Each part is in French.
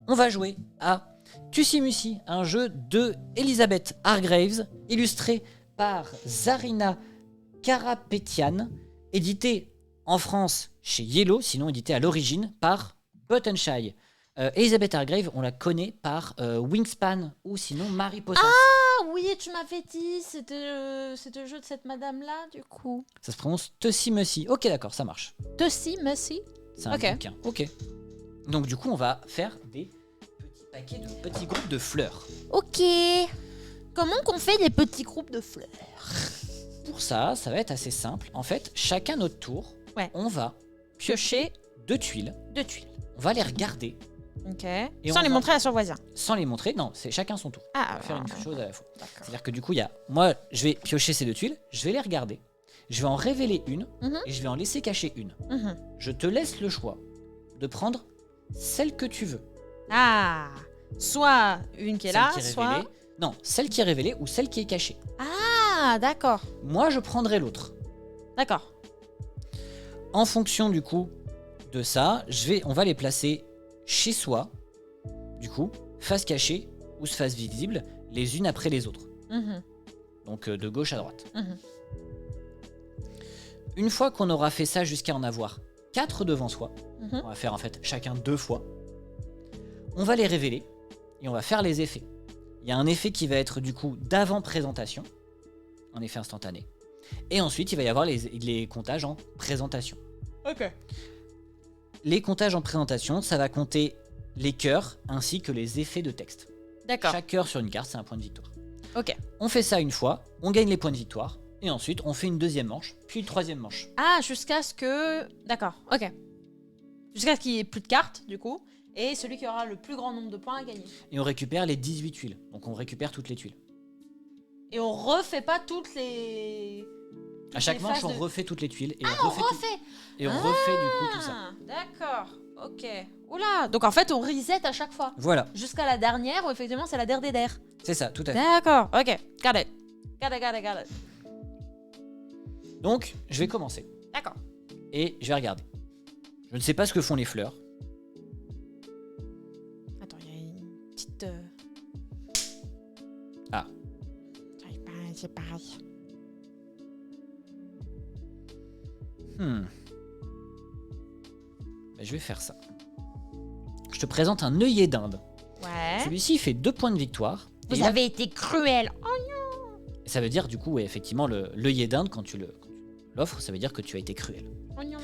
on va jouer à Tussimusi, un jeu de Elizabeth Hargraves, illustré par Zarina Karapetian, édité en France chez Yellow, sinon édité à l'origine par Buttonshy. Elizabeth Hargraves, on la connaît par Wingspan ou sinon Mary Poppins. Ah oui, tu m'avais dit, c'était le jeu de cette madame-là, du coup. Ça se prononce Tussimusi. Ok, d'accord, ça marche. Tussimusi. C'est un bouquin. Ok. Donc du coup, on va faire des petits paquets de petits groupes de fleurs. Ok. Comment qu'on fait des petits groupes de fleurs? Pour ça, ça va être assez simple. En fait, chacun notre tour, on va piocher 2 tuiles. 2 tuiles. On va les regarder. Ok. Et sans les montrer à son voisin. Sans les montrer, non, c'est chacun son tour. Ah, faire une chose à la fois. D'accord. C'est-à-dire que du coup, moi, je vais piocher ces 2 tuiles, je vais les regarder, je vais en révéler une et je vais en laisser cacher une. Je te laisse le choix de prendre celle que tu veux. Ah, soit une qui est là, soit... Non, celle qui est révélée ou celle qui est cachée. Ah, d'accord. Moi, je prendrai l'autre. D'accord. En fonction du coup de ça, on va les placer chez soi, du coup, face cachée ou face visible, les unes après les autres. Donc de gauche à droite. Une fois qu'on aura fait ça jusqu'à en avoir 4 devant soi, on va faire en fait chacun 2 fois, on va les révéler et on va faire les effets. Il y a un effet qui va être du coup d'avant-présentation, un effet instantané. Et ensuite, il va y avoir les comptages en présentation. Ok. Les comptages en présentation, ça va compter les cœurs ainsi que les effets de texte. D'accord. Chaque cœur sur une carte, c'est un point de victoire. Ok. On fait ça une fois, on gagne les points de victoire, et ensuite on fait une deuxième manche, puis une troisième manche. Ah, jusqu'à ce que... D'accord, ok. Jusqu'à ce qu'il n'y ait plus de cartes, du coup, et celui qui aura le plus grand nombre de points à gagner. Et on récupère les 18 tuiles, donc on récupère toutes les tuiles. Et on refait pas toutes les... À chaque manche, on refait toutes les tuiles. Et on refait Et on refait du coup tout ça. D'accord, ok. Oula, donc en fait on reset à chaque fois. Voilà. Jusqu'à la dernière où effectivement c'est la der des der. C'est ça, tout à fait. D'accord, ok. Got it. Got it. Donc, je vais commencer. D'accord. Et je vais regarder. Je ne sais pas ce que font les fleurs. Attends, il y a une petite... Ah. C'est pareil. Je vais faire ça. Je te présente un œillet d'Inde. Ouais. Celui-ci, il fait 2 points de victoire. Vous avez été cruel. Oh non. Et ça veut dire, du coup, ouais, effectivement, l'œillet d'Inde, quand tu l'offres, ça veut dire que tu as été cruel. Oh non.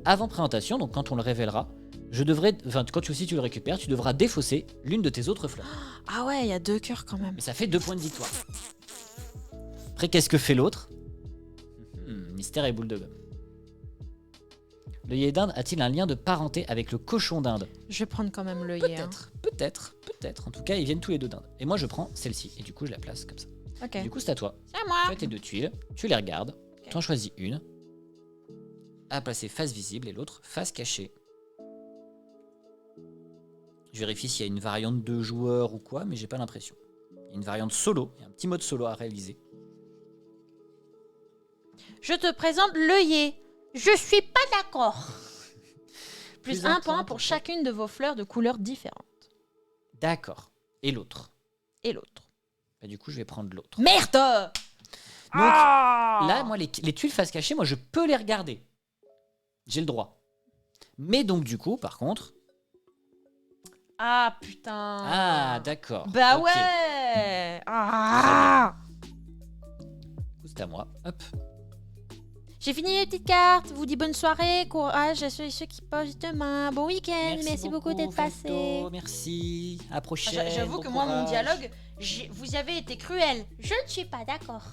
Avant présentation, donc quand on le révélera, quand tu le récupères, tu devras défausser l'une de tes autres fleurs. Ah ouais, il y a 2 cœurs quand même. Mais ça fait 2 points de victoire. Après, qu'est-ce que fait l'autre? Mystère et boule de gomme. L'œillet d'Inde a-t-il un lien de parenté avec le cochon d'Inde? Je vais prendre quand même l'œillet. Peut-être. En tout cas, ils viennent tous les deux d'Inde. Et moi, je prends celle-ci. Et du coup, je la place comme ça. Ok. Et du coup, c'est à toi. C'est à moi. Tu as tes 2 tuiles. Tu les regardes. Okay. Tu en choisis une. À placer face visible et l'autre face cachée. Je vérifie s'il y a une variante de joueur ou quoi, mais j'ai pas l'impression. Il y a une variante solo. Il y a un petit mode solo à réaliser. Je te présente l'œillet. Je suis pas d'accord. Plus 1 point pour chacune de vos fleurs de couleurs différentes. D'accord. Et l'autre? Et l'autre. Bah, du coup, je vais prendre l'autre. Merde! Donc, là, moi, les tuiles face cachée, moi, je peux les regarder. J'ai le droit. Mais donc, du coup, par contre... Ah, putain. Ah, d'accord. Bah okay. Ouais. Ah. Du coup, c'est à moi. Hop. J'ai fini les petites cartes. Vous dis bonne soirée, courage à ceux et ceux qui posent demain. Bon week-end. Merci beaucoup d'être passé. Merci. À la prochaine. J'avoue bon que courage. moi, mon dialogue, vous avez été cruel. Je ne suis pas d'accord.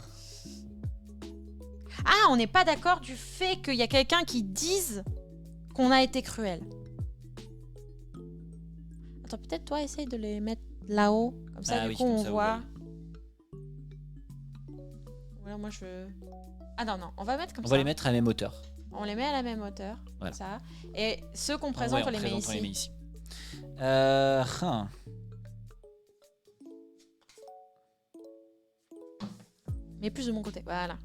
Ah, on n'est pas d'accord du fait qu'il y a quelqu'un qui dise qu'on a été cruel. Attends, peut-être toi, essaye de les mettre là-haut. Comme ça, du coup, on voit. Voilà, moi, je... Ah non, on va mettre comme ça. On va les mettre à la même hauteur. On les met à la même hauteur, voilà. Comme ça. Et ceux qu'on présente, on les met ici. Mais plus de mon côté, voilà.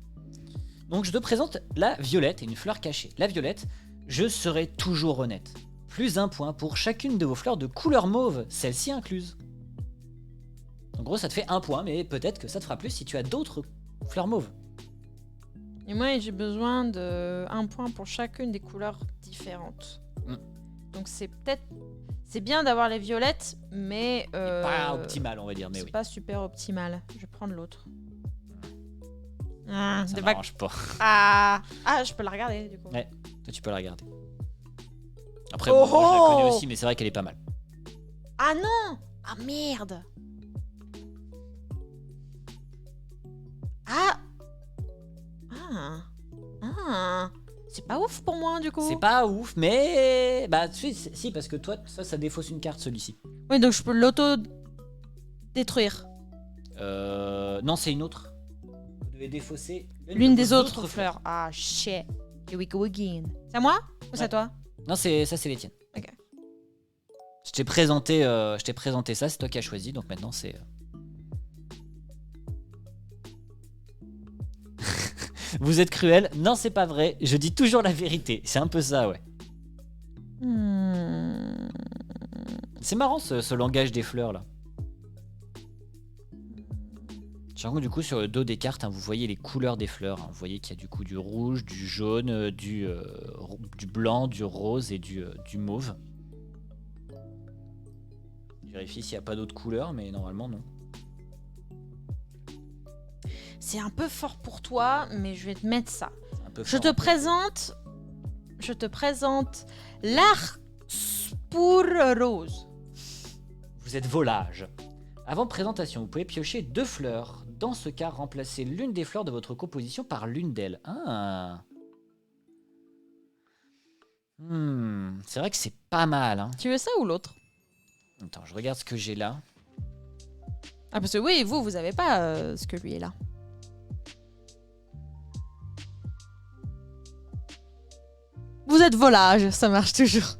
Donc je te présente la violette et une fleur cachée. La violette, je serai toujours honnête. Plus 1 point pour chacune de vos fleurs de couleur mauve, celle-ci incluse. En gros, ça te fait 1 point, mais peut-être que ça te fera plus si tu as d'autres fleurs mauves. Et moi, j'ai besoin de 1 point pour chacune des couleurs différentes. Donc c'est peut-être... C'est bien d'avoir les violettes, mais... Pas optimal, on va dire, mais c'est oui. pas super optimal. Je vais prendre l'autre. Ça m'arrange pas. Ah, je peux la regarder, du coup. Ouais, toi tu peux la regarder. Après, bon, moi, je la connais aussi, mais c'est vrai qu'elle est pas mal. Ah non! Ah merde! Ah! C'est pas ouf pour moi, du coup. C'est pas ouf, mais... Bah, si, parce que toi, ça défausse une carte, celui-ci. Oui, donc je peux l'auto-détruire. Non, c'est une autre. Vous devez défausser l'une des autres fleurs. Ah, shit. Here we go again. C'est à moi ou c'est à toi? Non, ça, c'est les tiennes. Ok. Je t'ai présenté ça, c'est toi qui as choisi, donc maintenant c'est... Vous êtes cruel? Non, c'est pas vrai. Je dis toujours la vérité. C'est un peu ça, ouais. C'est marrant ce langage des fleurs là. J'ai l'impression que du coup sur le dos des cartes, hein, vous voyez les couleurs des fleurs. Hein. Vous voyez qu'il y a du coup du rouge, du jaune, du blanc, du rose et du mauve. Je vérifie s'il n'y a pas d'autres couleurs, mais normalement non. C'est un peu fort pour toi, mais je vais te mettre ça. Je te présente l'Arctspur rose. Vous êtes volage. Avant présentation, vous pouvez piocher 2 fleurs. Dans ce cas, remplacez l'une des fleurs de votre composition par l'une d'elles. Ah. C'est vrai que c'est pas mal. Hein. Tu veux ça ou l'autre? Attends, je regarde ce que j'ai là. Ah, parce que oui, vous avez pas ce que lui est là. Vous êtes volage, ça marche toujours.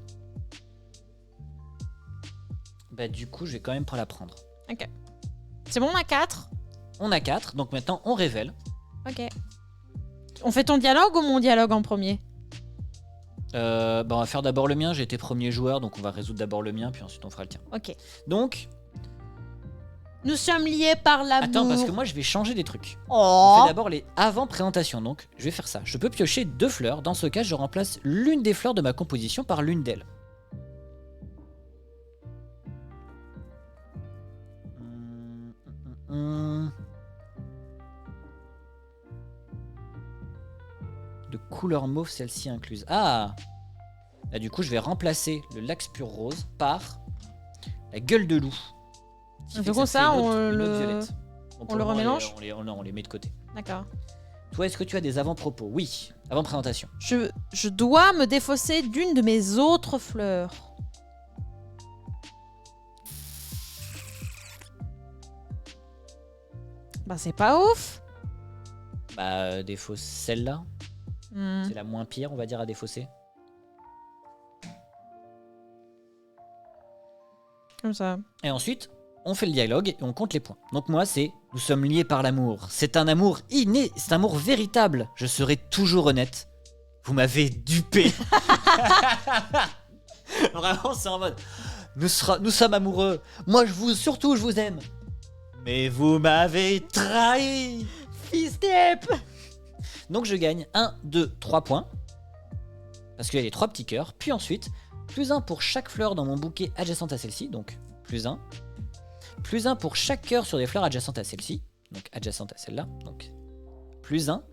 Bah du coup, je vais quand même pas la prendre. Ok. C'est bon, on a 4. On a 4, donc maintenant on révèle. Ok. On fait ton dialogue ou mon dialogue en premier? Bah on va faire d'abord le mien, j'ai été premier joueur, donc on va résoudre d'abord le mien, puis ensuite on fera le tien. Ok. Donc... Nous sommes liés par l'amour. Attends, parce que moi je vais changer des trucs. Oh. On fait d'abord les avant-présentations, donc je vais faire ça. Je peux piocher 2 fleurs, dans ce cas je remplace l'une des fleurs de ma composition par l'une d'elles. De couleur mauve, celle-ci incluse. Ah! Là du coup je vais remplacer le Larkspur rose par la gueule de loup. Du coup ça, on le remélange? On les met de côté. D'accord. Toi, est-ce que tu as des avant-propos? Oui, avant-présentation. Je dois me défausser d'une de mes autres fleurs. Bah c'est pas ouf. Bah défausse celle-là. C'est la moins pire, on va dire, à défausser. Comme ça. Et ensuite, on fait le dialogue et on compte les points. Donc moi, c'est « Nous sommes liés par l'amour. C'est un amour inné, c'est un amour véritable. Je serai toujours honnête. Vous m'avez dupé. » Vraiment, c'est en mode « Nous sommes amoureux. Moi, surtout, je vous aime. Mais vous m'avez trahi. » Fistep. Donc je gagne 1, 2, 3 points. Parce qu'il y a les 3 petits cœurs. Puis ensuite, plus 1 pour chaque fleur dans mon bouquet adjacente à celle-ci. Donc plus 1. Plus 1 pour chaque cœur sur des fleurs adjacentes à celle-ci. Donc adjacente à celle-là. Donc plus 1.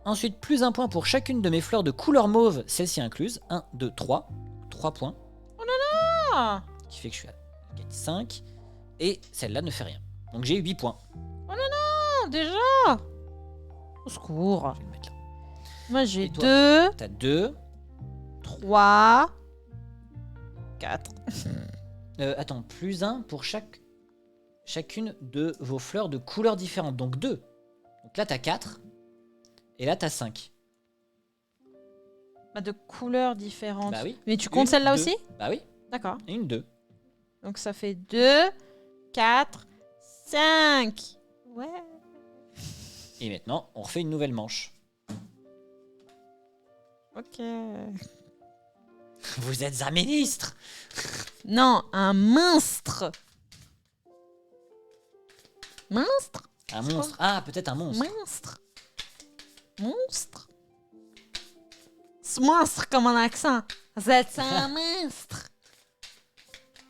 Ensuite, plus 1 point pour chacune de mes fleurs de couleur mauve, celle-ci incluse. 1, 2, 3. 3 points. Oh là là. Ce qui fait que je suis à 5. Et celle-là ne fait rien. Donc j'ai 8 points. Oh là là, déjà. Au secours. Je vais le mettre là. Moi j'ai Et toi, 2. T'as 2. 3. 4. Attends, plus 1 pour chacune de vos fleurs de couleurs différentes. Donc 2. Donc là, t'as 4. Et là, t'as 5. Bah de couleurs différentes. Bah oui. Mais tu comptes celle-là aussi? Bah oui. D'accord. Et une 2. Donc ça fait 2, 4, 5. Ouais. Et maintenant, on refait une nouvelle manche. Ok. Vous êtes un ministre. Non, un monstre. Monstre. Un monstre. Ah, peut-être un monstre. Monstre. Monstre. Ce monstre comme un accent. Vous êtes un monstre.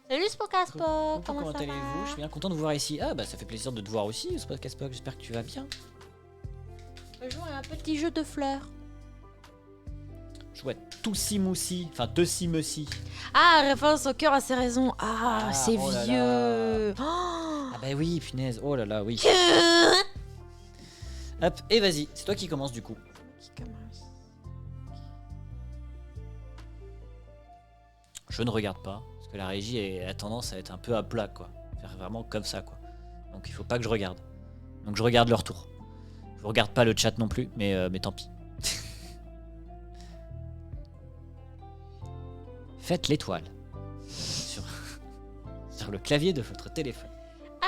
Salut Spock, Comment comment ça allez-vous? Je va? suis bien content de vous voir ici. Ah bah ça fait plaisir de te voir aussi, Spock. J'espère que tu vas bien. On joue à un petit jeu de fleurs. Je vois Toussi Moussi, enfin Tessi Messi. Ah, référence au cœur à ses raisons. Ah, Ah, c'est oh là vieux. Oh. Ah bah oui, punaise. Oh là là, oui. Hop, et vas-y, c'est toi qui commence du coup. Qui commence? Je ne regarde pas, parce que la régie a tendance à être un peu à plat, quoi. Faire vraiment comme ça, quoi. Donc il faut pas que je regarde. Donc je regarde le retour. Je regarde pas le chat non plus, mais tant pis. Faites l'étoile sur le clavier de votre téléphone.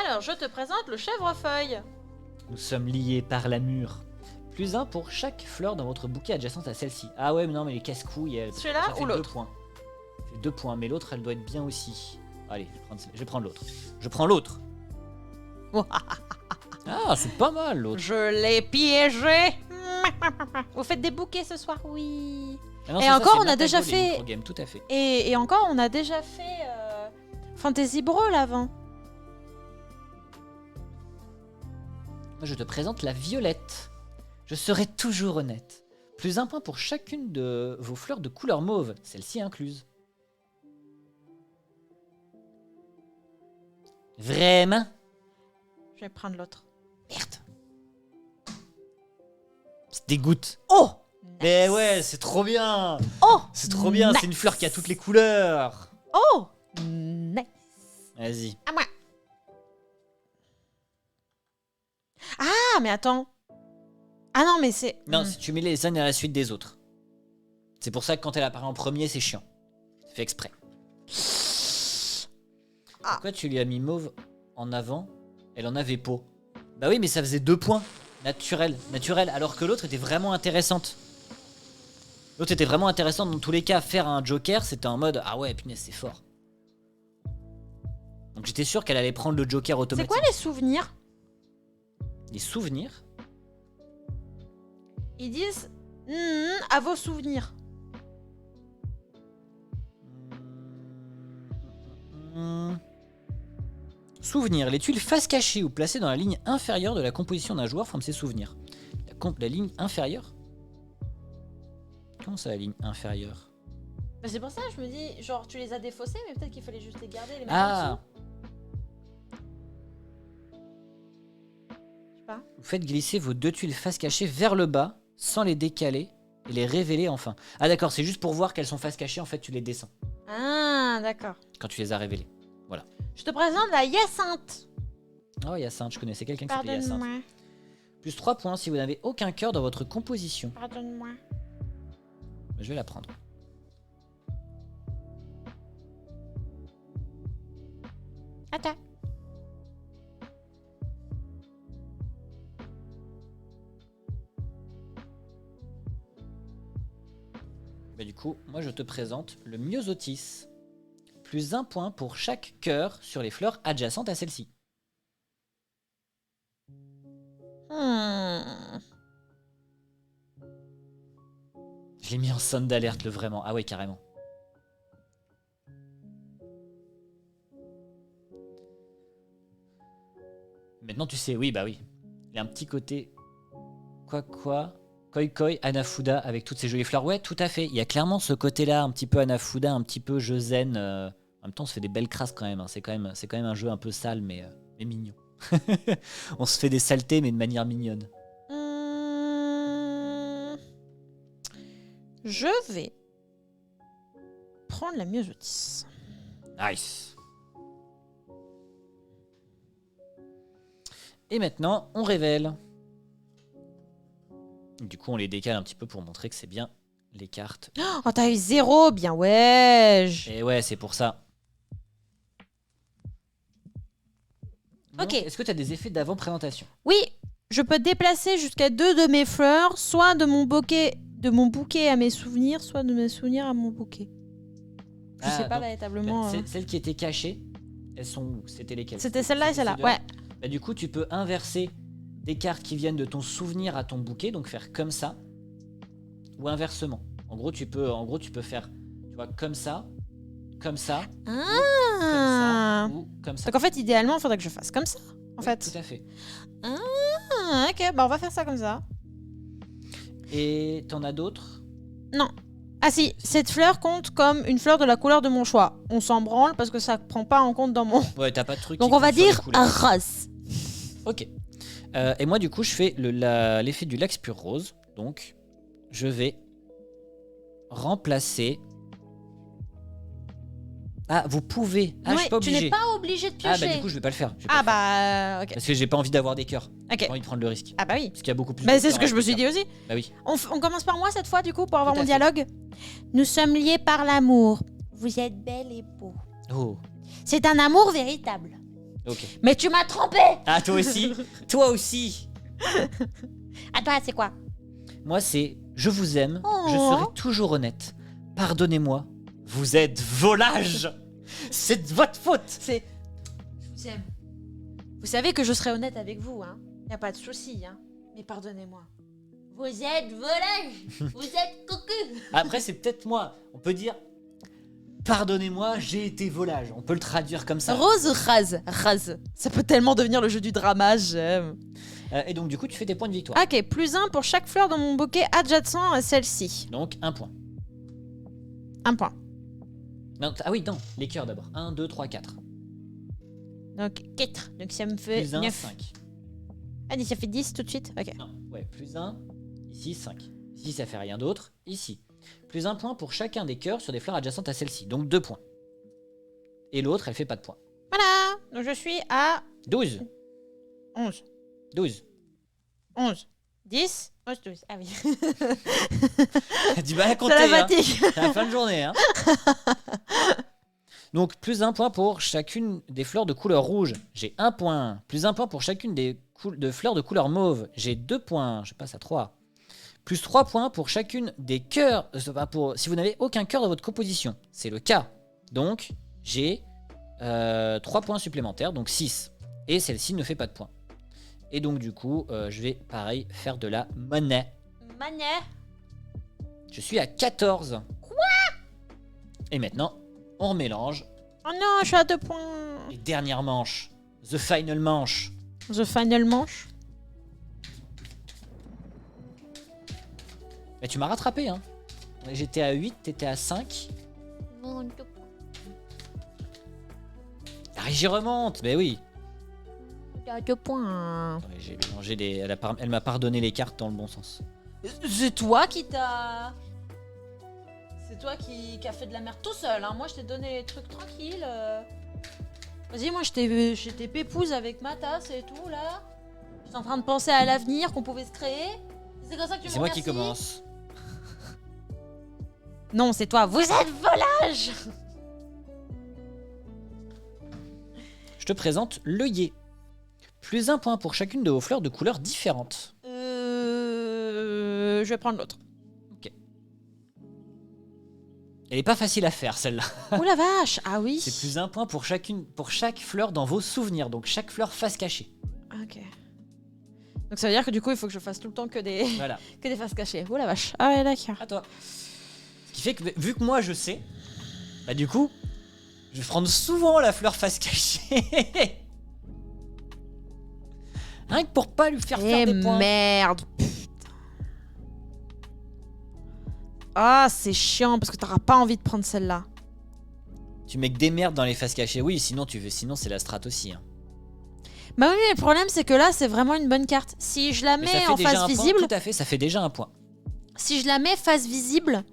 Alors, je te présente le chèvrefeuille. Nous sommes liés par l'amour. Plus 1 pour chaque fleur dans votre bouquet adjacente à celle-ci. Ah ouais, mais non, mais les casse-couilles. Celui-là ça fait ou 2 l'autre? points. Ça fait 2 points, mais l'autre, elle doit être bien aussi. Allez, je vais prendre l'autre. Je prends l'autre. Ah, c'est pas mal l'autre. Je l'ai piégé. Vous faites des bouquets ce soir? Oui. Ah non, Et c'est ça, encore, c'est on a Natago, déjà les fait- microgames, tout à fait. Et encore, on a déjà fait Fantasy Brawl avant. Moi, je te présente la violette. Je serai toujours honnête. Plus 1 point pour chacune de vos fleurs de couleur mauve, celle-ci incluse. Vraiment? Je vais prendre l'autre. Merde. Ça dégoûte. Oh. Mais ouais, c'est trop bien. Oh. C'est trop bien, nice. c'est une fleur qui a toutes les couleurs. Oh. Nice. Vas-y. À moi. Ah, mais attends. Ah non, mais c'est... Non, si tu mets les uns à la suite des autres. C'est pour ça que quand elle apparaît en premier, c'est chiant. C'est fait exprès. Ah. Pourquoi tu lui as mis mauve en avant? Elle en avait peau. Bah oui, mais ça faisait 2 points. Naturel, alors que l'autre était vraiment intéressante. L'autre était vraiment intéressante dans tous les cas. Faire un joker, c'était en mode ah ouais, punaise, c'est fort. Donc j'étais sûr qu'elle allait prendre le joker C'est automatique. quoi les souvenirs? Les souvenirs? Ils disent à vos souvenirs. Souvenirs. Les tuiles face cachée ou placées dans la ligne inférieure de la composition d'un joueur forment ses souvenirs. La ligne inférieure? Comment ça, la ligne inférieure? Bah, c'est pour ça, je me dis, genre, tu les as défaussés, mais peut-être qu'il fallait juste les garder et les mettre en Ah! dessous. Je sais pas. Vous faites glisser vos 2 tuiles face cachée vers le bas, sans les décaler, et les révéler enfin. Ah d'accord, c'est juste pour voir qu'elles sont face cachée, en fait tu les descends, Ah, d'accord. quand tu les as révélées. Je te présente la Hyacinthe. Oh, Hyacinthe, je connaissais quelqu'un qui s'appelait Hyacinthe. Pardonne-moi. Plus 3 points si vous n'avez aucun cœur dans votre composition. Pardonne-moi. Je vais la prendre. Attends. Bah, du coup, moi je te présente le myosotis. Plus 1 point pour chaque cœur sur les fleurs adjacentes à celle-ci. Je l'ai mis en sonde d'alerte, le vraiment. Ah ouais, carrément. Maintenant tu sais, oui, bah oui. Il a un petit côté... Quoi Koi Koi, Hanafuda, avec toutes ces jolies fleurs. Ouais, tout à fait. Il y a clairement ce côté-là, un petit peu Hanafuda, un petit peu jeu zen. En même temps, on se fait des belles crasses quand même. Hein. C'est quand même un jeu un peu sale, mais mignon. On se fait des saletés, mais de manière mignonne. Je vais prendre la myosotis. Nice. Et maintenant, on révèle. Du coup, on les décale un petit peu pour montrer que c'est bien les cartes. Oh, t'as eu 0, bien ouais. Et ouais, c'est pour ça. Donc, Ok. est-ce que tu as des effets d'avant-présentation? Oui, je peux déplacer jusqu'à 2 de mes fleurs, soit de mon bouquet à mes souvenirs, soit de mes souvenirs à mon bouquet. Je sais pas non. véritablement. Celles qui étaient cachées, elles sont où? C'était lesquelles? C'était celle-là et C'était celle-là. ces deux-là. Ouais. Bah, du coup, tu peux inverser des cartes qui viennent de ton souvenir à ton bouquet, donc faire comme ça, ou inversement. En gros, tu peux faire, tu vois, comme ça, comme ça, Ah. ou comme ça. Donc en fait, idéalement, il faudrait que je fasse comme ça. En Oui, fait. tout à fait. Ah, ok, bah on va faire ça comme ça. Et t'en as d'autres? Non. Ah si, cette fleur compte comme une fleur de la couleur de mon choix. On s'en branle parce que ça prend pas en compte dans mon... Ouais, t'as pas de truc. Donc qui on va compte sur les dire couleurs. un rose. Ok. Et moi, du coup, je fais l'effet du lax pur rose. Donc, je vais remplacer. Ah, vous pouvez. Ah, je suis pas tu obligé. n'es pas obligé de Ah, piocher. bah, du coup, je vais pas le faire. Je vais pas Ah le faire. bah ok. Parce que j'ai pas envie d'avoir des cœurs. Ok. J'ai pas envie de prendre le risque. Ah bah oui. Parce qu'il y a beaucoup plus Bah de c'est ce cœurs que je me avec suis les dit aussi. Bah oui. On commence par moi cette fois du coup pour avoir Tout mon à fait. dialogue. Nous sommes liés par l'amour. Vous êtes belle et beau. Oh, C'est un amour véritable. ok. Mais tu m'as trompé. Ah, toi aussi. Toi aussi. À toi c'est quoi? Moi, c'est je vous aime. Oh. Je serai toujours honnête. Pardonnez-moi. Vous êtes volage. C'est de votre faute. C'est... Je vous aime. Vous savez que je serai honnête avec vous, hein. Y a pas de souci, hein. Mais pardonnez-moi. Vous êtes volage. Vous êtes cocu. Après, c'est peut-être moi. On peut dire pardonnez-moi, j'ai été volage. On peut le traduire comme ça. Rose ou rase? Rase. Ça peut tellement devenir le jeu du drama, j'aime. Et donc, du coup, tu fais des points de victoire. Ok, +1 pour chaque fleur dans mon bouquet adjacent à celle-ci. Donc, un point. 1 point. Non, ah oui, non, les cœurs d'abord. 1, 2, 3, 4. Donc 4. Donc ça me fait Plus 1, 9. 5. Ah, ça fait 10 tout de suite. Ok. Non, ouais, plus 1. Ici, 5. Ici, ça fait rien d'autre. Ici. Plus 1 point pour chacun des cœurs sur des fleurs adjacentes à celle-ci. Donc 2 points. Et l'autre, elle fait pas de points. Voilà. Donc je suis à 12. 11. 12. 11. 10. 11, 12. Ah oui. Du mal à compter, C'est la hein. fatigue. C'est la fin de journée, hein. Donc, plus 1 point pour chacune des fleurs de couleur rouge. J'ai 1 point. Plus 1 point pour chacune des fleurs de couleur mauve. J'ai 2 points. Je passe à 3. Plus 3 points pour chacune des cœurs. Si vous n'avez aucun cœur dans votre composition. C'est le cas. Donc, j'ai 3 points supplémentaires. Donc 6. Et celle-ci ne fait pas de points. Et donc, du coup, je vais, pareil, faire de la monnaie. Monnaie. Je suis à 14. Quoi? Et maintenant, on remélange. Oh non, je suis à 2 points. Et dernière manche. The final manche. The final manche. Mais tu m'as rattrapé, hein. J'étais à 8, t'étais à 5. Non, Ah, j'y remonte. Mais oui. à 2 points. Attendez, j'ai mélangé des... Elle m'a pardonné les cartes dans le bon sens. C'est toi qui t'as... C'est toi qui a fait de la merde tout seul, hein. Moi je t'ai donné les trucs tranquilles. Vas-y, moi j'étais pépouse avec ma tasse et tout là. J'étais en train de penser à l'avenir qu'on pouvait se créer. C'est comme ça que tu me C'est moi qui remercies. commence. Non, c'est toi. Vous êtes volage. Je te présente l'œillet. Plus 1 point pour chacune de vos fleurs de couleurs différentes. Je vais prendre l'autre. Elle est pas facile à faire, celle-là. Oh la vache. Ah oui. C'est plus 1 point pour chaque fleur dans vos souvenirs. Donc chaque fleur face cachée. Ok. Donc ça veut dire que du coup il faut que je fasse tout le temps que des, Voilà. que des faces cachées. Oh la vache. Ah ouais, d'accord. À toi. Ce qui fait que, vu que moi je sais, bah du coup, je vais prendre souvent la fleur face cachée. Rien que pour pas lui faire faire des points. Merde. Putain. Ah, c'est chiant parce que t'auras pas envie de prendre celle-là. Tu mets que des merdes dans les faces cachées. Oui, sinon c'est la strat aussi. Hein. Bah oui, mais le problème c'est que là c'est vraiment une bonne carte. Si je la Mais ça mets fait en déjà face un visible, point. Tout à fait, ça fait déjà un point. si je la mets face visible,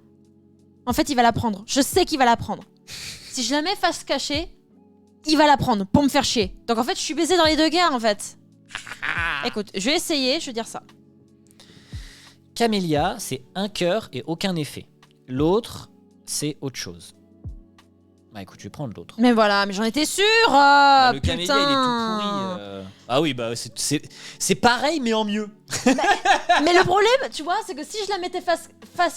en fait il va la prendre. Je sais qu'il va la prendre. Si je la mets face cachée, il va la prendre pour me faire chier. Donc en fait je suis baisée dans les deux cas en fait. Écoute, je vais essayer, je vais dire ça. Camélia, c'est un cœur et aucun effet. L'autre, c'est autre chose. Bah écoute, je vais prendre l'autre. Mais voilà, mais j'en étais sûre. Bah, le putain. camélia, il est tout pourri. Ah oui, bah c'est pareil, mais en mieux. Mais le problème, tu vois, c'est que si je la mettais face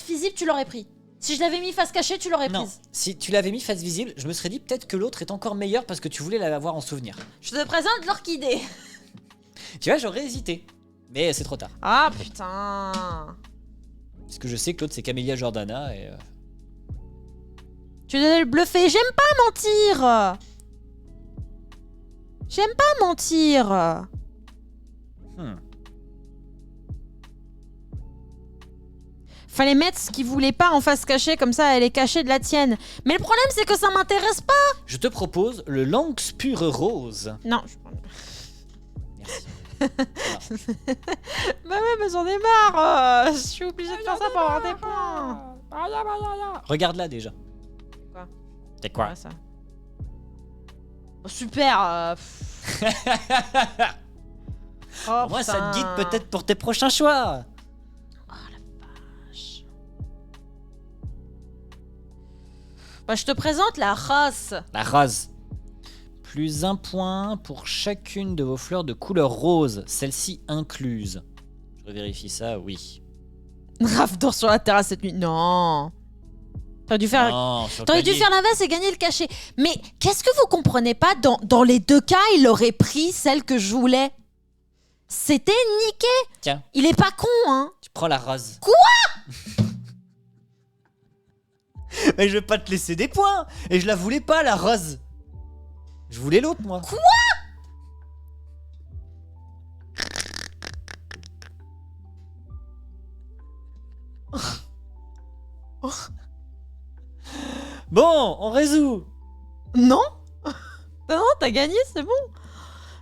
visible, tu l'aurais pris. Si je l'avais mis face cachée, tu l'aurais Non, prise. si tu l'avais mis face visible, je me serais dit peut-être que l'autre est encore meilleur parce que tu voulais l'avoir en souvenir. Je te présente l'orchidée. Tu vois, j'aurais hésité. Mais c'est trop tard. Ah putain. Parce que je sais que l'autre c'est Camélia Jordana et... Tu devais le bluffer. J'aime pas mentir. J'aime pas mentir. Fallait mettre ce qu'il voulait pas en face cachée, comme ça elle est cachée de la tienne. Mais le problème c'est que ça m'intéresse pas. Je te propose le Langspur rose. Non. Merci. Bah ouais, mais j'en ai marre. Je suis obligée de faire ça pour avoir des points. Regarde là déjà. Quoi? C'est quoi Ouais, ça. Oh, super. Oh, Moi, ça te guide putain. peut-être pour tes prochains choix. Bah, je te présente la race. La rose. Plus un point pour chacune de vos fleurs de couleur rose, celle-ci incluse. Je vérifie ça, oui. Raph dort sur la terrasse cette nuit. Non. T'aurais dû faire. Non, sur le T'aurais dû palier. faire l'inverse et gagner le cachet. Mais qu'est-ce que vous comprenez pas dans les deux cas, il aurait pris celle que je voulais. C'était niqué. Tiens, Il est pas con, hein. tu prends la rose. Quoi? Mais je vais pas te laisser des points. Et je la voulais pas, la rose. Je voulais l'autre, moi. Quoi? Bon, on résout. Non. Non, t'as gagné, c'est bon.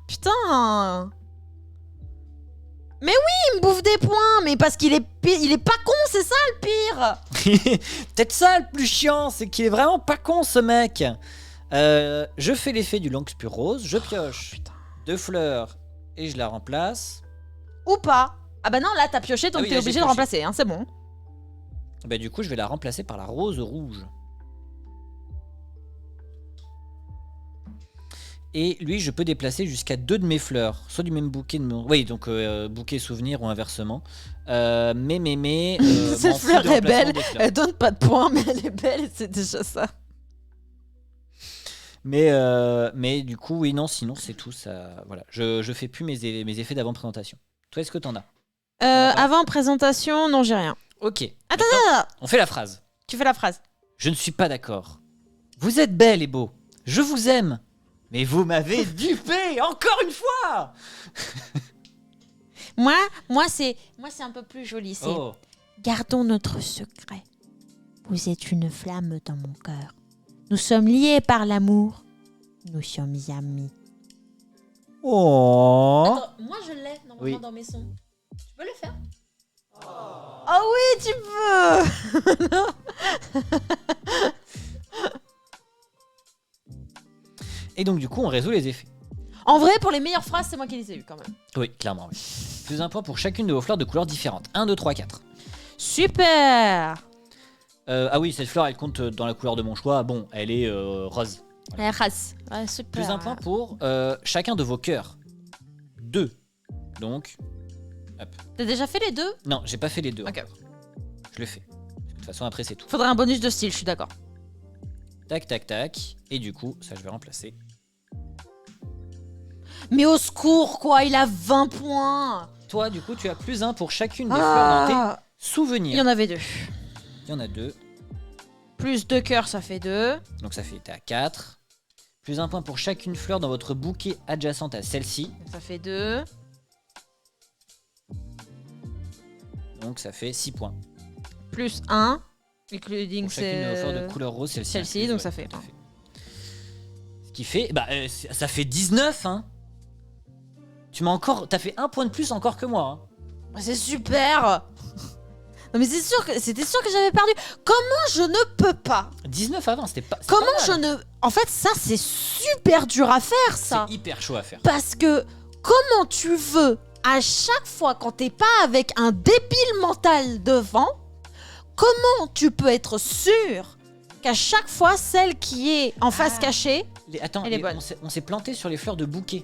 Putain. Mais oui, il me bouffe des points, mais parce qu'il est il est pas con, c'est ça le pire. Peut-être ça le plus chiant, c'est qu'il est vraiment pas con ce mec. Je fais l'effet du Langspur rose, je pioche Putain. 2 fleurs et je la remplace. Ou pas. Ah bah non, là t'as pioché, donc Ah oui, t'es là, obligé j'ai de pioché. remplacer, hein, c'est bon. Bah du coup je vais la remplacer par la rose rouge. Et lui je peux déplacer jusqu'à 2 de mes fleurs, soit du même bouquet de mon... Oui donc bouquet souvenir ou inversement. Cette m'en fous fleur de est remplacement belle, des fleurs. elle donne pas de points, mais elle est belle et c'est déjà ça. Mais du coup oui non sinon c'est tout ça. Voilà, je fais plus mes effets d'avant-présentation. Toi est-ce que t'en as? Avant présentation, non j'ai rien. Ok. Attends, Maintenant, attends, on fait la phrase. tu fais la phrase. Je ne suis pas d'accord. Vous êtes belle et beau. Je vous aime. Mais vous m'avez dupé encore une fois. Moi c'est un peu plus joli, c'est Oh. gardons notre secret. Vous êtes une flamme dans mon cœur. Nous sommes liés par l'amour. Nous sommes amis. Oh. Attends, moi je l'ai normalement Oui. dans mes sons. Tu peux le faire? Ah oui, tu peux. Et donc du coup on résout les effets. En vrai, pour les meilleures phrases, c'est moi qui les ai eues quand même. Oui, clairement. Oui. Plus un point pour chacune de vos fleurs de couleurs différentes. 1, 2, 3, 4. Super. Ah oui, cette fleur elle compte dans la couleur de mon choix. Bon, elle est rose. La race. Ouais, super. Plus un point pour chacun de vos cœurs. 2. Donc, hop. T'as déjà fait les deux? Non, j'ai pas fait les deux. Ok. encore. Je le fais. Parce que de toute façon après c'est tout. Faudrait un bonus de style, je suis d'accord. Tac, tac, tac. Et du coup, ça je vais remplacer. Mais au secours, quoi, il a 20 points. Toi, du coup, tu as plus 1 pour chacune des fleurs dans tes Il souvenirs. y en avait deux. Il y en a 2. Plus 2 cœurs, ça fait 2. Donc ça fait, t'es à 4. Plus 1 point pour chacune fleur dans votre bouquet adjacente à celle-ci. Ça fait 2. Donc ça fait 6 points. Plus 1. Including Pour chacune de vos fleurs de c'est... couleur rose, celle-ci. Celle-ci, incluse, donc ouais, ça fait tout à un. Ce qui fait, bah, ça fait 19, hein. T'as fait 1 point de plus encore que moi. Hein. C'est super. Non mais c'était sûr que j'avais perdu. Comment je ne peux pas? 19 avant, c'était pas. c'est Comment pas je mal. ne... En fait, ça, c'est super dur à faire, ça. C'est hyper chaud à faire. Parce que comment tu veux, à chaque fois quand t'es pas avec un débile mental devant, comment tu peux être sûr qu'à chaque fois, celle qui est en face cachée... Attends, Elle est bonne. on s'est planté sur les fleurs de bouquet.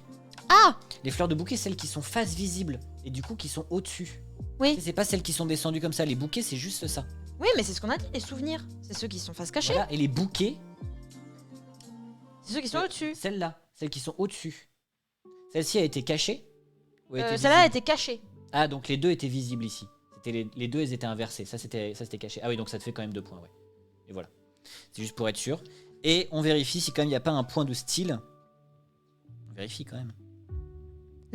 Ah. Les fleurs de bouquet, celles qui sont face visible et du coup qui sont au-dessus. Oui. C'est pas celles qui sont descendues comme ça. Les bouquets, c'est juste ça. Oui, mais c'est ce qu'on a dit, les souvenirs. C'est ceux qui sont face cachée. Voilà. Et les bouquets, C'est ceux qui sont au-dessus. celles-là, celles qui sont au-dessus. Celle-ci a été cachée ou a été Celle-là visible était cachée. Ah, donc les deux étaient visibles ici. C'était les deux, elles étaient inversées. Ça, c'était caché. Ah oui, donc ça te fait quand même 2 points, ouais. Et voilà. C'est juste pour être sûr. Et on vérifie si quand même il n'y a pas un point de style. On vérifie quand même.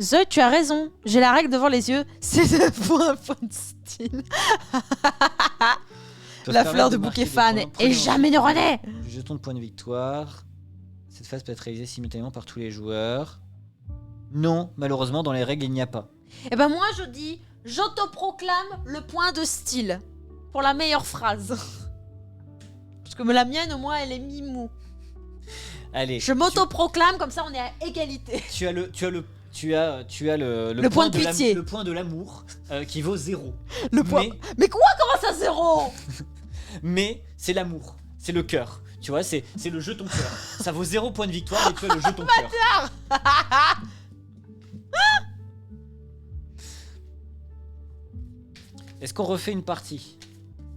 Zoé, tu as raison. J'ai la règle devant les yeux. C'est un point de style. La fleur de bouquet fan et jamais ne renaît. Du jeton de point de victoire. Cette phase peut être réalisée simultanément par tous les joueurs. Non, malheureusement, dans les règles, il n'y a pas. Et ben moi, je dis, j'autoproclame le point de style. Pour la meilleure phrase. Parce que la mienne, au moins, elle est mimou. Allez. Je m'autoproclame, comme ça, on est à égalité. Tu as le point de pitié. Le point de l'amour qui vaut 0. Le point. Mais quoi, comment ça 0? Mais c'est l'amour, c'est le cœur. Tu vois, c'est le jeton cœur. Ça vaut 0 point de victoire, mais tu as le jeton cœur. Est-ce qu'on refait une partie?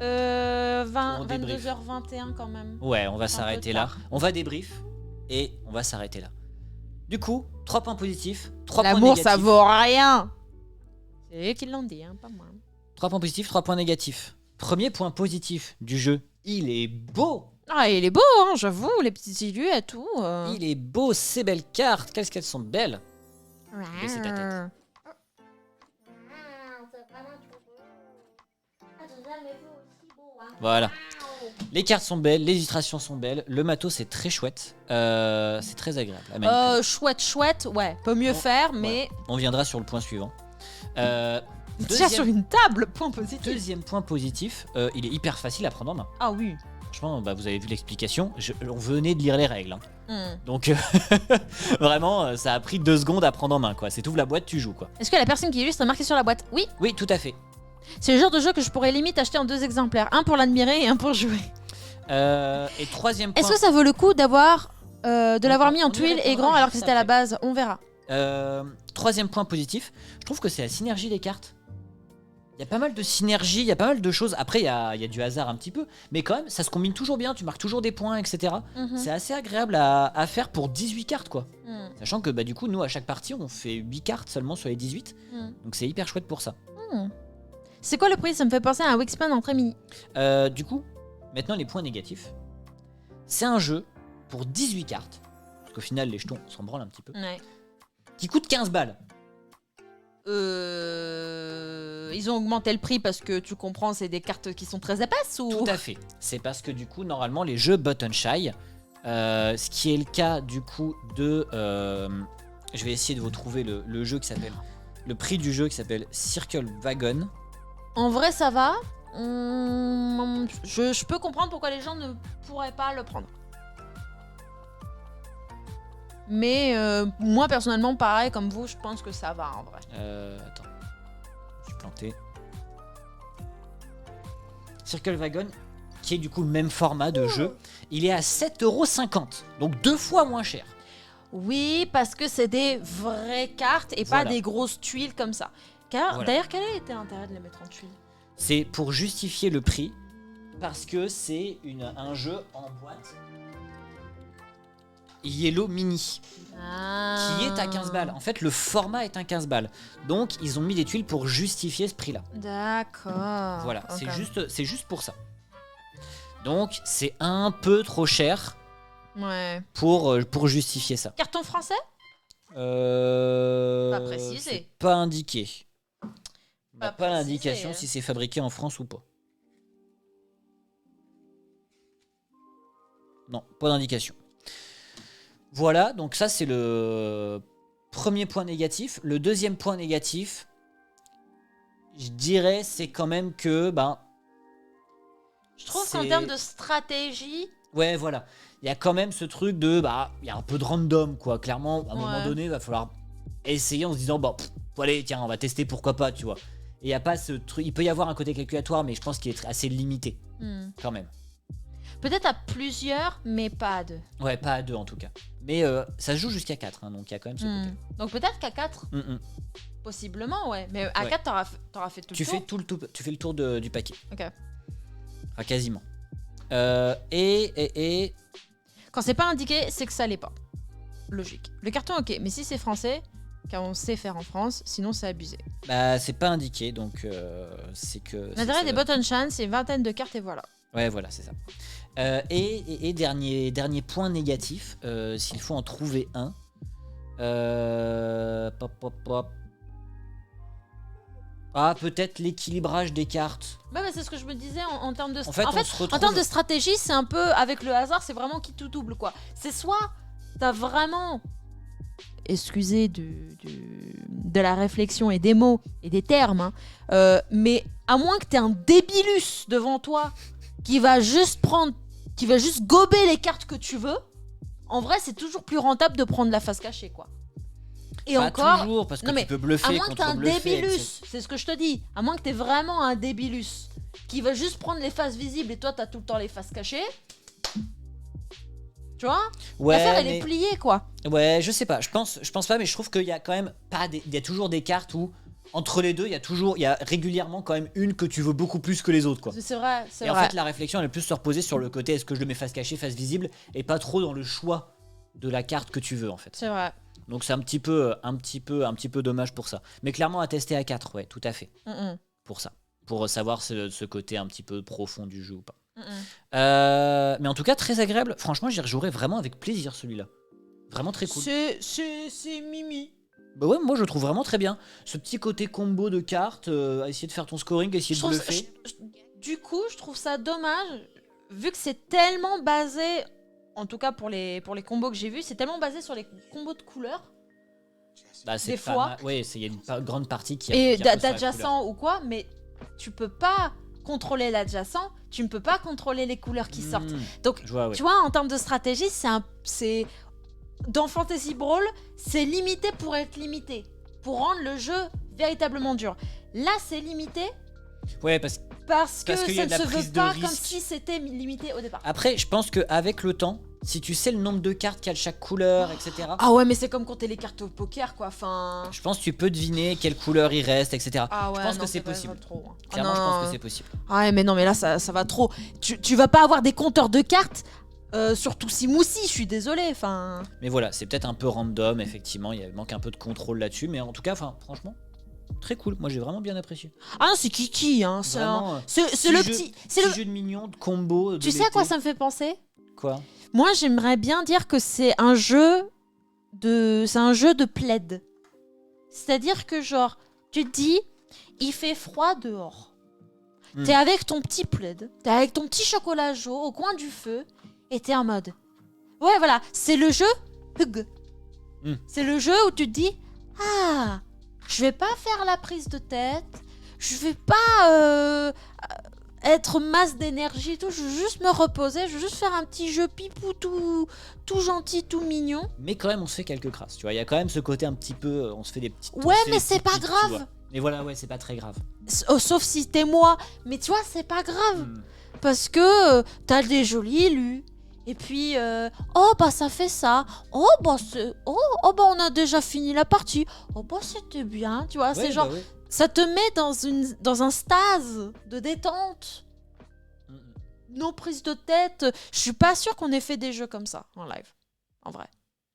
22h21 quand même. Ouais, on va Un s'arrêter peu là. tard. On va débrief et on va s'arrêter là. Du coup, 3 points positifs, 3 points L'amour, négatifs. ça vaut rien. C'est eux qui l'ont dit, hein, pas moi. 3 points positifs, 3 points négatifs. Premier point positif du jeu, il est beau. Ah, il est beau, hein, j'avoue, les petites illues et tout. Il est beau, ces belles cartes, qu'est-ce qu'elles sont belles. Baissez ta tête. Voilà. Les cartes sont belles, les illustrations sont belles, le matos est très chouette, c'est très agréable à manipuler. Chouette, ouais, peut mieux faire, mais... On viendra sur le point suivant. Tiens, sur une table, point positif. Deuxième point positif, il est hyper facile à prendre en main. Ah oui. Franchement, vous avez vu l'explication, on venait de lire les règles. Hein. Donc vraiment, ça a pris 2 secondes à prendre en main. Quoi. C'est tout la boîte, tu joues. Quoi. Est-ce que la personne qui illustre est marquée sur la boîte? Oui. Oui, tout à fait. C'est le genre de jeu que je pourrais limite acheter en 2 exemplaires. Un pour l'admirer et un pour jouer. Et troisième point... Est-ce que ça vaut le coup d'avoir l'avoir mis en on y tuile et répondra grand alors que juste c'était à la après. base? On verra. Troisième point positif, je trouve que c'est la synergie des cartes. Il y a pas mal de synergie, il y a pas mal de choses. Après, il y a du hasard un petit peu, mais quand même, ça se combine toujours bien. Tu marques toujours des points, etc. C'est assez agréable à faire pour 18 cartes, quoi. Sachant que du coup, nous, à chaque partie, on fait 8 cartes seulement sur les 18. Donc c'est hyper chouette pour ça. C'est quoi le prix? Ça me fait penser à un Wingspan entre amis. Du coup, maintenant, les points négatifs. C'est un jeu pour 18 cartes. Parce qu'au final, les jetons s'en branlent un petit peu. Ouais. Qui coûte 15 balles. Ils ont augmenté le prix parce que tu comprends, c'est des cartes qui sont très épaisses ou... Tout à fait. C'est parce que du coup, normalement, les jeux Button Shy, ce qui est le cas du coup de... je vais essayer de vous trouver le jeu qui s'appelle... Le prix du jeu qui s'appelle Circle Wagon. En vrai, ça va. Je peux comprendre pourquoi les gens ne pourraient pas le prendre. Mais moi, personnellement, pareil, comme vous, je pense que ça va en vrai. Attends. Je suis planté. Circle Wagon, qui est du coup le même format de jeu, il est à 7,50€. Donc 2 fois moins cher. Oui, parce que c'est des vraies cartes et pas des grosses tuiles comme ça. D'ailleurs, quel a été l'intérêt de les mettre en tuiles? C'est pour justifier le prix, parce que c'est un jeu en boîte Yellow Mini, qui est à 15 balles. En fait, le format est un 15 balles. Donc, ils ont mis des tuiles pour justifier ce prix-là. D'accord. Voilà, Okay. c'est juste pour ça. Donc, c'est un peu trop cher pour justifier ça. Carton français? Pas précisé. C'est pas indiqué. On n'a pas précisé, l'indication hein. si c'est fabriqué en France ou pas. Non, pas d'indication. Voilà, donc ça c'est le premier point négatif. Le deuxième point négatif, je dirais, c'est quand même que... Je trouve qu'en termes de stratégie... Ouais, voilà. Il y a quand même ce truc de... il y a un peu de random, quoi. Clairement, à un moment donné, il va falloir essayer en se disant... allez, tiens, on va tester, pourquoi pas, tu vois. Et il n'y a pas ce truc... Il peut y avoir un côté calculatoire, mais je pense qu'il est assez limité, quand même. Peut-être à plusieurs, mais pas à 2. Ouais, pas à 2 en tout cas. Mais ça se joue jusqu'à 4, hein, donc il y a quand même ce côté. Donc peut-être qu'à 4, possiblement, ouais. Mais à 4, t'auras fait tout le tour. Tu fais le tour du paquet. Ok. Enfin, quasiment. Et Quand c'est pas indiqué, c'est que ça l'est pas. Logique. Le carton, ok, mais si c'est français, car on sait faire en France, sinon c'est abusé. bah, c'est pas indiqué, donc c'est que... L'intérêt des button chance, c'est une vingtaine de cartes et voilà. Ouais, voilà, c'est ça. Et dernier point négatif, s'il faut en trouver un. Pop. Ah, peut-être l'équilibrage des cartes. Bah, mais c'est ce que je me disais en termes de... En fait, on se retrouve... en termes de stratégie, c'est un peu avec le hasard, c'est vraiment qui tout double quoi. C'est soit t'as vraiment, excusez de la réflexion et des mots et des termes, hein, mais à moins que t'aies un débilus devant toi qui va juste gober les cartes que tu veux, en vrai c'est toujours plus rentable de prendre la face cachée quoi. Et pas encore, toujours, parce que non, mais tu peux bluffer à moins que t'aies un contre-bluffer, débilus, etc. c'est ce que je te dis, à moins que t'aies vraiment un débilus qui va juste prendre les faces visibles et toi t'as tout le temps les faces cachées, tu vois, Ouais, l'affaire elle mais... est pliée quoi. Ouais, je sais pas, je pense pas, mais je trouve qu'il y a quand même pas il y a toujours des cartes où entre les deux, il y a régulièrement quand même une que tu veux beaucoup plus que les autres quoi. C'est vrai, c'est Et vrai. en fait, la réflexion elle est plus se reposer sur le côté est-ce que je le mets face cachée, face visible, et pas trop dans le choix de la carte que tu veux en fait. C'est vrai. Donc c'est un petit peu dommage pour ça. Mais clairement à tester à 4, ouais, tout à fait. Pour ça. Pour savoir ce côté un petit peu profond du jeu ou pas. Mais en tout cas, très agréable. Franchement, j'y rejouerai vraiment avec plaisir celui-là. Vraiment très cool. C'est Mimi. Bah ouais, moi je le trouve vraiment très bien. Ce petit côté combo de cartes, essayer de faire ton scoring, essayer de bluffer. Du coup, je trouve ça dommage, vu que c'est tellement basé, en tout cas pour les combos que j'ai vus, c'est tellement basé sur les combos de couleurs. Bah, c'est des fois. Ouais, il y a une grande partie qui Et qui repose sur la d'adjacent ou quoi, mais tu peux pas contrôler l'adjacent, tu ne peux pas contrôler les couleurs qui couleur. sortent. Donc, Je vois, ouais. tu vois, en termes de stratégie, c'est dans Fantasy Brawl, c'est limité pour être limité, pour rendre le jeu véritablement dur. Là, c'est limité Ouais, parce que qu'il y a ça de ne la se prise veut de pas risque. comme si c'était limité au départ. Après, je pense qu'avec le temps, si tu sais le nombre de cartes qu'il y a de chaque couleur, etc., Ah ouais, mais c'est comme compter les cartes au poker, quoi. Enfin. je pense que tu peux deviner quelle couleur il reste, etc. Ah ouais, je pense non, que c'est pas possible. trop, hein. Clairement, je pense que c'est possible. Ah ouais, mais non, mais là, ça va trop. Tu vas pas avoir des compteurs de cartes, surtout si Moussi, je suis désolé. Enfin. Mais voilà, c'est peut-être un peu random, effectivement, il manque un peu de contrôle là-dessus, mais en tout cas, franchement, très cool. Moi, j'ai vraiment bien apprécié. Ah non, c'est Kiki, hein. Vraiment, C'est le petit. C'est le jeu de mignon, de combo. De Tu sais à quoi l'été. ça me fait penser? Quoi? Moi, j'aimerais bien dire que c'est un jeu de plaid. C'est-à-dire que genre, tu te dis, il fait froid dehors. T'es avec ton petit plaid, t'es avec ton petit chocolat chaud au coin du feu, et t'es en mode. Ouais, voilà, c'est le jeu Hug. C'est le jeu où tu te dis, ah, je vais pas faire la prise de tête, je vais pas être masse d'énergie et tout, je veux juste me reposer, je veux juste faire un petit jeu pipou tout gentil, tout mignon. Mais quand même, on se fait quelques crasses, tu vois. Il y a quand même ce côté un petit peu, on se fait des petites. Ouais, mais c'est pas grave. Mais voilà, ouais, c'est pas très grave. Sauf si t'es moi. Mais tu vois, c'est pas grave. Parce que t'as des jolis élus. Et puis, oh bah ça fait ça. Oh bah on a déjà fini la partie. Oh bah c'était bien, tu vois. Ouais, c'est genre, ouais. ça te met dans un stase de détente. Non prise de tête. Je suis pas sûre qu'on ait fait des jeux comme ça en live. En vrai.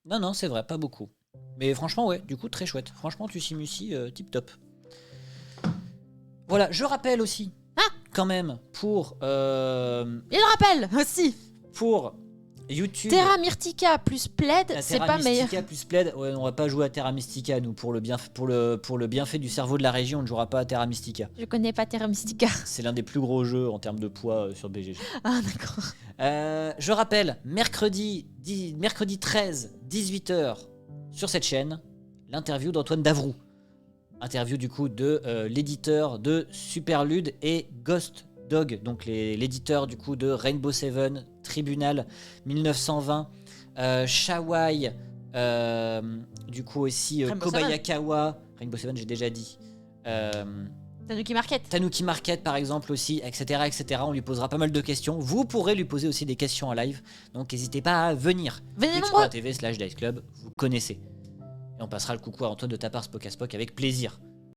Non, c'est vrai, pas beaucoup. Mais franchement, ouais, du coup, très chouette. Franchement, tu simusi tip top. Voilà, je rappelle aussi, quand même, pour... Il rappelle aussi. Pour YouTube... Terra Mystica plus Plaid, c'est pas meilleur. Terra Mystica plus Plaid, ouais, on va pas jouer à Terra Mystica, nous, pour le bienfait du cerveau de la région, on ne jouera pas à Terra Mystica. Je connais pas Terra Mystica. C'est l'un des plus gros jeux en termes de poids sur BGG. Ah d'accord. Je rappelle, mercredi 13, 18h, sur cette chaîne, l'interview d'Antoine Davroux. Interview du coup de l'éditeur de Superlude et Ghost Dog, donc l'éditeur du coup de Rainbow Seven, Tribunal 1920, Shawai, du coup aussi Kobayakawa, Rainbow Seven j'ai déjà dit, Tanuki Market par exemple aussi, etc., etc. On lui posera pas mal de questions. Vous pourrez lui poser aussi des questions en live, donc n'hésitez pas à venir. Venez nombreux. twitch.tv/Dice Club, vous connaissez. Et on passera le coucou à Antoine de ta part, Spock avec plaisir.